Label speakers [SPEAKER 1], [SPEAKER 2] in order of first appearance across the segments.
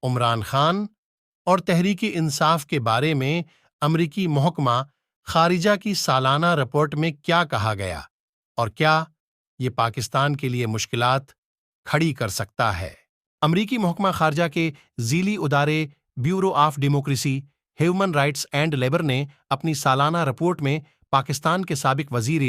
[SPEAKER 1] عمران خان اور تحریک انصاف کے بارے میں امریکی محکمہ خارجہ کی سالانہ رپورٹ میں کیا کہا گیا اور کیا یہ پاکستان کے لیے مشکلات کھڑی کر سکتا ہے؟ امریکی محکمہ خارجہ کے ذیلی ادارے bureau of democracy, human rights and labour نے اپنی سالانہ رپورٹ میں پاکستان کے سابق وزیر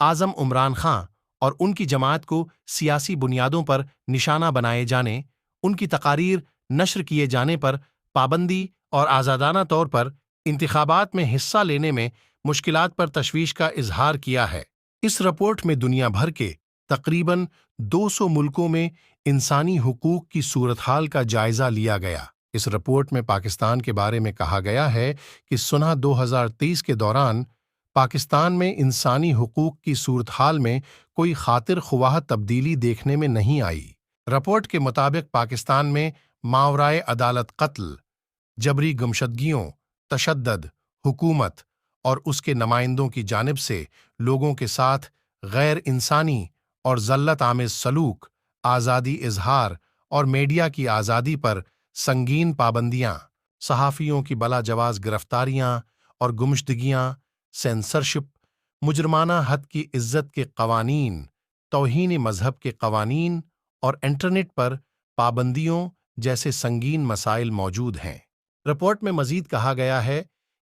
[SPEAKER 1] اعظم عمران خان اور ان کی جماعت کو سیاسی بنیادوں پر نشانہ بنائے جانے، ان کی تقاریر نشر کیے جانے پر پابندی اور آزادانہ طور پر انتخابات میں حصہ لینے میں مشکلات پر تشویش کا اظہار کیا ہے۔ اس رپورٹ میں دنیا بھر کے تقریباً 200 ملکوں میں انسانی حقوق کی صورتحال کا جائزہ لیا گیا۔ اس رپورٹ میں پاکستان کے بارے میں کہا گیا ہے کہ سنہ 2023 کے دوران پاکستان میں انسانی حقوق کی صورتحال میں کوئی خاطر خواہ تبدیلی دیکھنے میں نہیں آئی۔ رپورٹ کے مطابق پاکستان میں ماورائے عدالت قتل، جبری گمشدگیوں، تشدد، حکومت اور اس کے نمائندوں کی جانب سے لوگوں کے ساتھ غیر انسانی اور ذلت آمیز سلوک، آزادی اظہار اور میڈیا کی آزادی پر سنگین پابندیاں، صحافیوں کی بلا جواز گرفتاریاں اور گمشدگیاں، سینسرشپ، مجرمانہ حد کی عزت کے قوانین، توہین مذہب کے قوانین اور انٹرنیٹ پر پابندیوں جیسے سنگین مسائل موجود ہیں۔ رپورٹ میں مزید کہا گیا ہے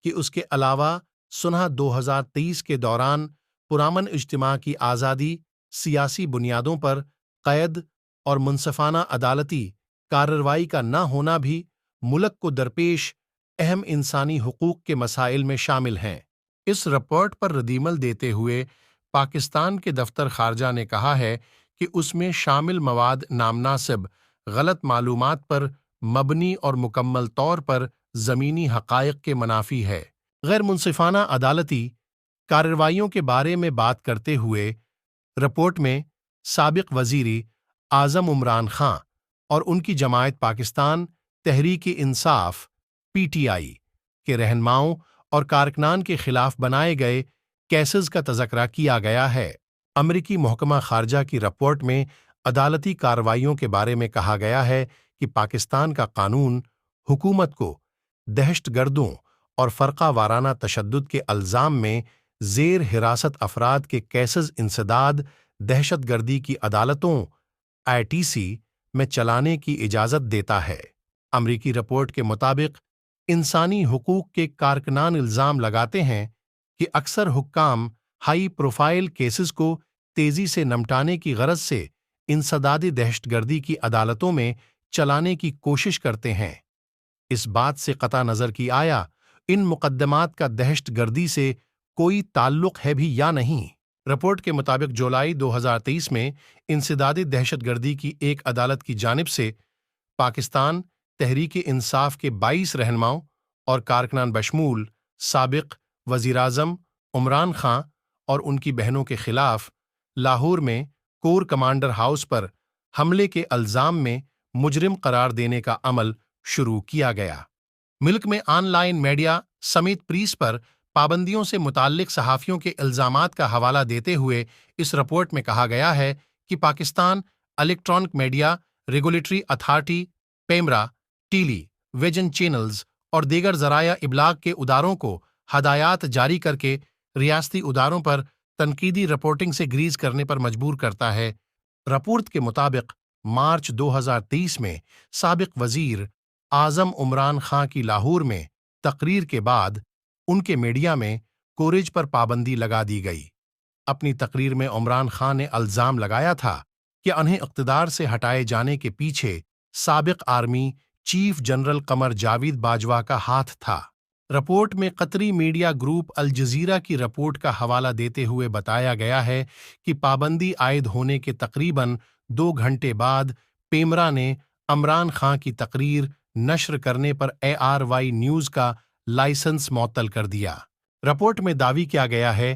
[SPEAKER 1] کہ اس کے علاوہ سنہ 2023 کے دوران پرامن اجتماع کی آزادی، سیاسی بنیادوں پر قید اور منصفانہ عدالتی کارروائی کا نہ ہونا بھی ملک کو درپیش اہم انسانی حقوق کے مسائل میں شامل ہیں۔ اس رپورٹ پر ردعمل دیتے ہوئے پاکستان کے دفتر خارجہ نے کہا ہے کہ اس میں شامل مواد نامناسب، غلط معلومات پر مبنی اور مکمل طور پر زمینی حقائق کے منافی ہے۔ غیر منصفانہ عدالتی کارروائیوں کے بارے میں بات کرتے ہوئے رپورٹ میں سابق وزیر اعظم عمران خان اور ان کی جماعت پاکستان تحریک انصاف (PTI) کے رہنماؤں اور کارکنان کے خلاف بنائے گئے کیسز کا تذکرہ کیا گیا ہے۔ امریکی محکمہ خارجہ کی رپورٹ میں عدالتی کارروائیوں کے بارے میں کہا گیا ہے کہ پاکستان کا قانون حکومت کو دہشت گردوں اور فرقہ وارانہ تشدد کے الزام میں زیر حراست افراد کے کیسز انسداد دہشت گردی کی عدالتوں (ITC) میں چلانے کی اجازت دیتا ہے۔ امریکی رپورٹ کے مطابق انسانی حقوق کے کارکنان الزام لگاتے ہیں کہ اکثر حکام ہائی پروفائل کیسز کو تیزی سے نمٹانے کی غرض سے انسدادی دہشت گردی کی عدالتوں میں چلانے کی کوشش کرتے ہیں۔ اس بات سے قطع نظر کہ آیا ان مقدمات کا دہشت گردی سے کوئی تعلق ہے بھی یا نہیں۔ رپورٹ کے مطابق جولائی 2023 میں انسدادی دہشت گردی کی ایک عدالت کی جانب سے پاکستان تحریک انصاف کے 22 رہنماؤں اور کارکنان بشمول سابق وزیر اعظم عمران خان اور ان کی بہنوں کے خلاف لاہور میں کور کمانڈر ہاؤس پر حملے کے الزام میں مجرم قرار دینے کا عمل شروع کیا گیا۔ ملک میں آن لائن میڈیا سمیت پریس پر پابندیوں سے متعلق صحافیوں کے الزامات کا حوالہ دیتے ہوئے اس رپورٹ میں کہا گیا ہے کہ Pakistan electronic media regulatory authority PEMRA, television channels اور دیگر ذرائع ابلاغ کے اداروں کو ہدایات جاری کر کے ریاستی اداروں پر تنقیدی رپورٹنگ سے گریز کرنے پر مجبور کرتا ہے۔ رپورٹ کے مطابق مارچ 2023 میں سابق وزیر اعظم عمران خان کی لاہور میں تقریر کے بعد ان کے میڈیا میں کوریج پر پابندی لگا دی گئی۔ اپنی تقریر میں عمران خان نے الزام لگایا تھا کہ انہیں اقتدار سے ہٹائے جانے کے پیچھے سابق army chief general Qamar Javed Bajwa کا ہاتھ تھا۔ رپورٹ میں قطری میڈیا گروپ الجزیرہ کی رپورٹ کا حوالہ دیتے ہوئے بتایا گیا ہے کہ پابندی عائد ہونے کے تقریباً 2 گھنٹے بعد پیمرا نے عمران خان کی تقریر نشر کرنے پر ARY نیوز کا لائسنس معطل کر دیا۔ رپورٹ میں دعوی کیا گیا ہے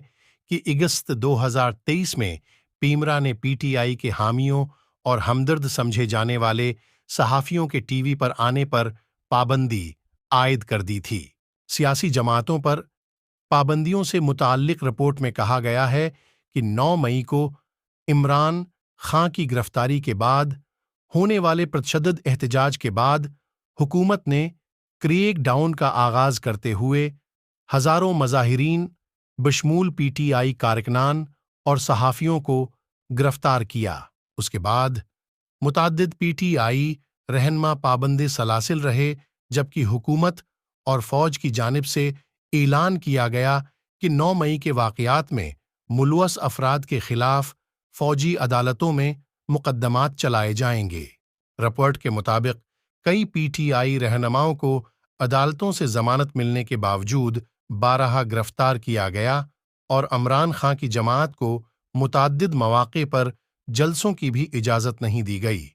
[SPEAKER 1] کہ اگست 2023 میں پیمرا نے PTI کے حامیوں اور ہمدرد سمجھے جانے والے صحافیوں کے ٹی وی پر آنے پر پابندی عائد کر دی تھی۔ سیاسی جماعتوں پر پابندیوں سے متعلق رپورٹ میں کہا گیا ہے کہ 9 مئی کو عمران خان کی گرفتاری کے بعد ہونے والے پرتشدد احتجاج کے بعد حکومت نے کریک ڈاؤن کا آغاز کرتے ہوئے ہزاروں مظاہرین بشمول پی ٹی آئی کارکنان اور صحافیوں کو گرفتار کیا۔ اس کے بعد متعدد پی ٹی آئی رہنما پابند سلاسل رہے، جبکہ حکومت اور فوج کی جانب سے اعلان کیا گیا کہ 9 مئی کے واقعات میں ملوث افراد کے خلاف فوجی عدالتوں میں مقدمات چلائے جائیں گے۔ رپورٹ کے مطابق کئی پی ٹی آئی رہنماؤں کو عدالتوں سے ضمانت ملنے کے باوجود بارہا گرفتار کیا گیا اور عمران خان کی جماعت کو متعدد مواقع پر جلسوں کی بھی اجازت نہیں دی گئی۔